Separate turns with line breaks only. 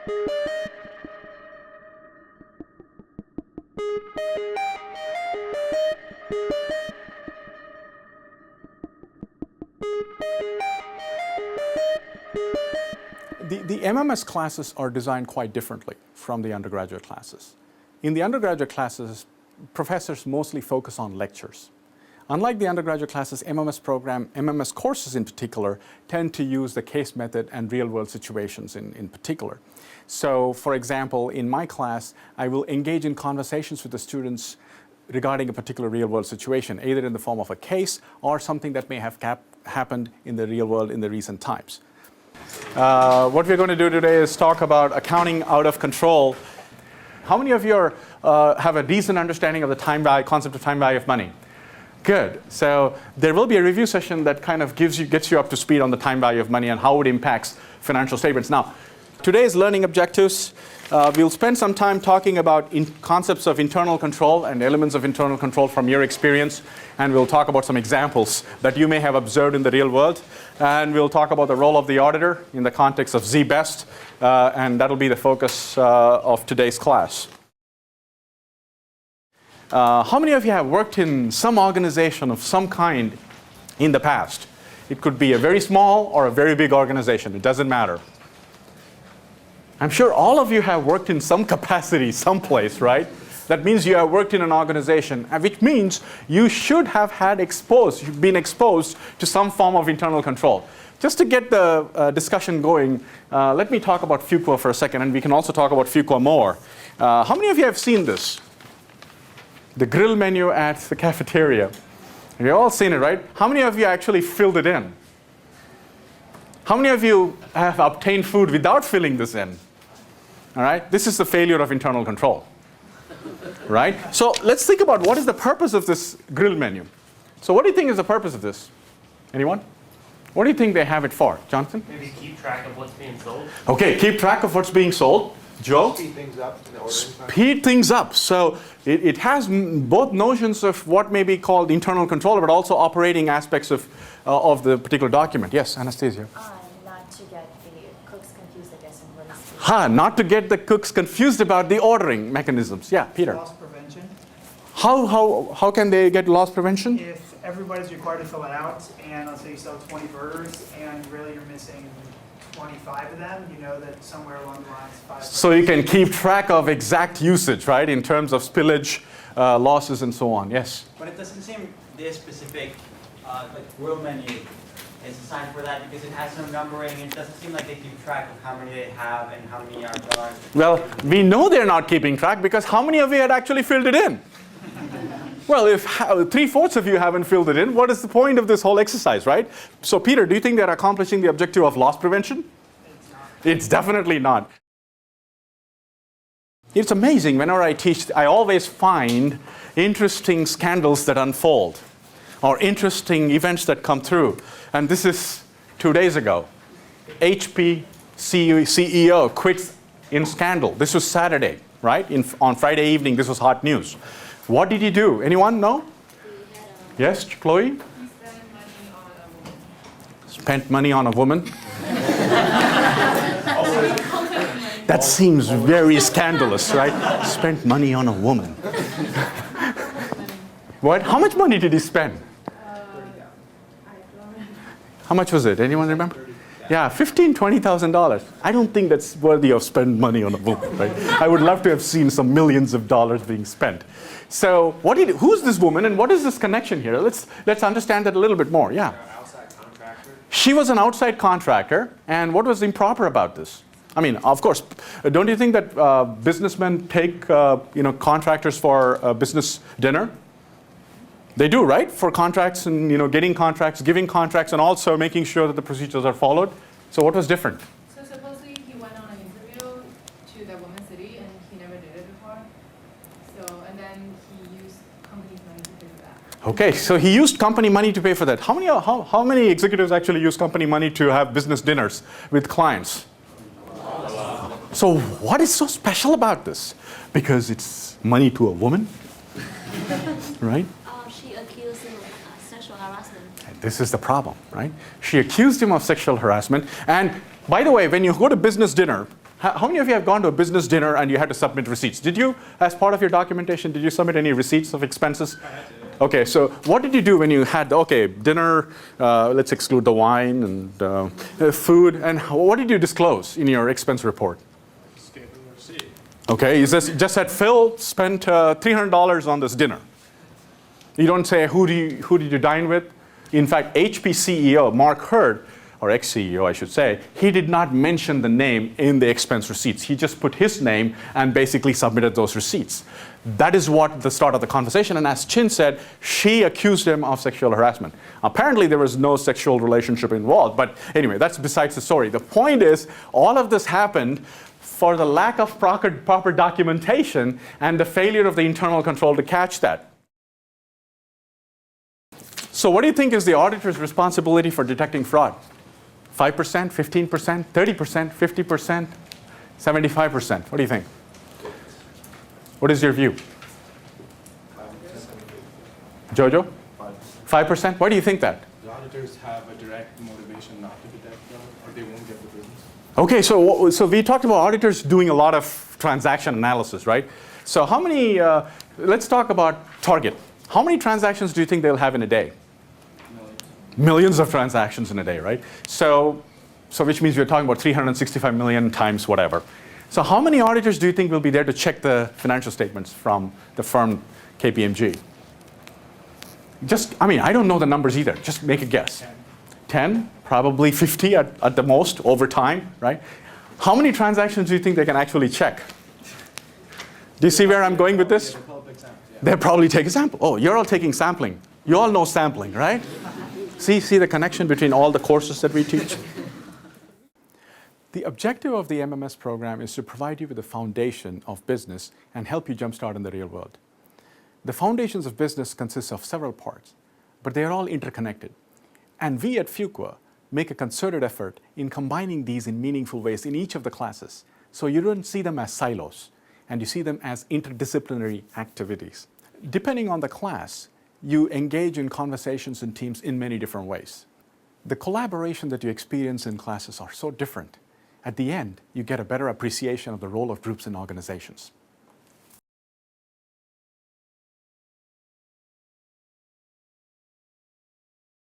The MMS classes are designed quite differently from the undergraduate classes. In the undergraduate classes, professors mostly focus on lectures. Unlike the undergraduate classes, MMS courses in particular, tend to use the case method and real-world situations in particular. So, for example, in my class, I will engage in conversations with the students regarding a particular real-world situation, either in the form of a case or something that may have happened in the real world in the recent times. What we're going to do today is talk about accounting out of control. How many of you have a decent understanding of the concept of time value of money? Good. So there will be a review session that kind of gets you up to speed on the time value of money and how it impacts financial statements. Now, today's learning objectives, we'll spend some time talking about concepts of internal control and elements of internal control from your experience, and we'll talk about some examples that you may have observed in the real world, and we'll talk about the role of the auditor in the context of Z-Best, and that'll be the focus of today's class. How many of you have worked in some organization of some kind in the past? It could be a very small or a very big organization. It doesn't matter. I'm sure all of you have worked in some capacity someplace, right? That means you have worked in an organization, which means you should have been exposed to some form of internal control. Just to get the discussion going, let me talk about Fuqua for a second, and we can also talk about Fuqua more. How many of you have seen this? The grill menu at the cafeteria. You've all seen it, right? How many of you actually filled it in? How many of you have obtained food without filling this in? All right? This is the failure of internal control. Right? So let's think about what is the purpose of this grill menu. So what do you think is the purpose of this? Anyone? What do you think they have it for? Jonathan?
Maybe keep track of what's being sold.
Okay, keep track of what's being sold. Joe?
Speed things up.
Speed things up. So it has both notions of what may be called internal control, but also operating aspects of the particular document. Yes, Anastasia?
Not to get the cooks confused, I guess, in one
Not to get the cooks confused about the ordering mechanisms. Yeah, Peter.
Loss prevention.
How can they get loss prevention?
If everybody's required to fill it out, and let's say you sell 20 burgers, and really you're missing 25 of them, you know that somewhere along the lines, 5.
So you can keep track of exact usage, right, in terms of spillage, losses, and so on. Yes?
But it doesn't seem this specific, like grill menu is designed for that because it has no numbering. It doesn't seem like they keep track of how many they have and how many are gone.
Well, we know they're not keeping track because how many of you had actually filled it in? Well, if 3/4 of you haven't filled it in, what is the point of this whole exercise, right? So, Peter, do you think they're accomplishing the objective of loss prevention?
It's not.
It's definitely not. It's amazing. Whenever I teach, I always find interesting scandals that unfold or interesting events that come through. And this is 2 days ago. HP CEO quits in scandal. This was Saturday, right? On Friday evening, this was hot news. What did he do? Anyone know? Yes, Chloe?
He spent money on a woman.
Spent money on a woman? That seems very scandalous, right? Spent money on a woman. What? How much money did he spend? How much was it? Anyone remember? Yeah, $15,000, $20,000. I don't think that's worthy of spending money on a woman, right? I would love to have seen some millions of dollars being spent. So, who's this woman and what is this connection here? Let's understand that a little bit more. Yeah.
Outside contractor.
She was an outside contractor, and what was improper about this? I mean, of course, don't you think that businessmen take contractors for a business dinner? They do, right? For contracts and getting contracts, giving contracts, and also making sure that the procedures are followed. So what was different?
So supposedly he went on an interview to the Women's City and he never did it before. And then he used company's money to pay for that.
Okay, so he used company money to pay for that. How many executives actually use company money to have business dinners with clients? So what is so special about this? Because it's money to a woman, right?
She accused him of sexual harassment.
This is the problem, right? She accused him of sexual harassment. And by the way, when you go to business dinner, How many of you have gone to a business dinner and you had to submit receipts? Did you, as part of your documentation, did you submit any receipts of expenses?
I had to.
Okay, so what did you do when you had, okay, dinner, let's exclude the wine and food, and what did you disclose in your expense report?
Just gave them the receipt.
Okay, you just said Phil spent $300 on this dinner. You don't say who did you dine with. In fact, HP CEO Mark Hurd, or ex-CEO I should say, he did not mention the name in the expense receipts. He just put his name and basically submitted those receipts. That is what the start of the conversation, and as Chin said, she accused him of sexual harassment. Apparently there was no sexual relationship involved, but anyway, that's besides the story. The point is, all of this happened for the lack of proper documentation and the failure of the internal control to catch that. So what do you think is the auditor's responsibility for detecting fraud? 5%, 15%, 30%, 50%, 75%? What do you think? What is your view? Jojo? 5%? Why do you think that?
The auditors have a direct motivation not to detect fraud, or they won't get the business.
Okay, so we talked about auditors doing a lot of transaction analysis, right? So how many, let's talk about Target. How many transactions do you think they'll have in a day? Millions of transactions in a day, right? So which means we're talking about 365 million times whatever. So how many auditors do you think will be there to check the financial statements from the firm KPMG? I don't know the numbers either. Just make a guess. 10, probably 50 at the most over time, right? How many transactions do you think they can actually check? Do you see where I'm going with this? They'll probably take a sample. Oh, you're all taking sampling. You all know sampling, right? See the connection between all the courses that we teach? The objective of the MMS program is to provide you with a foundation of business and help you jumpstart in the real world. The foundations of business consist of several parts, but they are all interconnected. And we at Fuqua make a concerted effort in combining these in meaningful ways in each of the classes, so you don't see them as silos, and you see them as interdisciplinary activities. Depending on the class, you engage in conversations and teams in many different ways. The collaboration that you experience in classes are so different. At the end, you get a better appreciation of the role of groups and organizations.